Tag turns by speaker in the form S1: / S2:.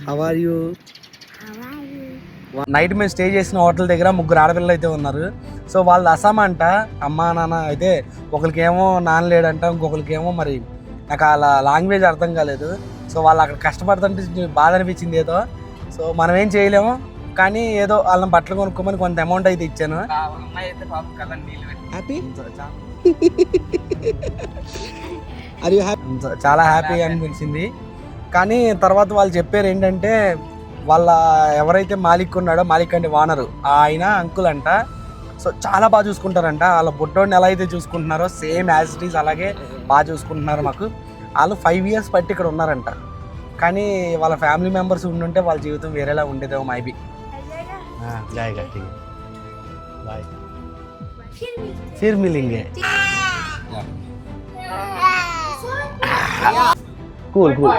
S1: How are you? Night మేము stay చేసిన hotel దగ్గర ముగ్గురు ఆడపిల్లలు అయితే ఉన్నారు. సో వాళ్ళు అస్సాం అంట, అమ్మ నాన్న అయితే ఒకరికేమో నాన్న లేడంట, ఇంకొకరికేమో మరి నాకు అలా లాంగ్వేజ్ అర్థం కాలేదు. సో వాళ్ళు అక్కడ కష్టపడుతుంటే బాధ అనిపించింది ఏదో. సో మనం ఏం చేయలేము, కానీ ఏదో వాళ్ళని బట్టలు కొనుక్కోమని కొంత అమౌంట్ అయితే ఇచ్చాను. హ్యాపీ, చాలా హ్యాపీగా అనిపించింది. కానీ తర్వాత వాళ్ళు చెప్పారు ఏంటంటే, వాళ్ళ ఎవరైతే మాలిక్ ఉన్నాడో, మాలిక్ అంటే వానరు, ఆయన అంకుల్ అంట. సో చాలా బాగా చూసుకుంటారంట. వాళ్ళ బుడ్డోడిని ఎలా అయితే చూసుకుంటున్నారో సేమ్ యాజ్ ఇట్ ఈజ్ అలాగే బాగా చూసుకుంటున్నారు మాకు. వాళ్ళు 5 years పట్టి ఇక్కడ ఉన్నారంట. కానీ వాళ్ళ ఫ్యామిలీ మెంబర్స్ ఉండుంటే వాళ్ళ జీవితం వేరేలా ఉండేదేమో maybe. జాయిగా bye, Phir మిలింగే. Cool cool.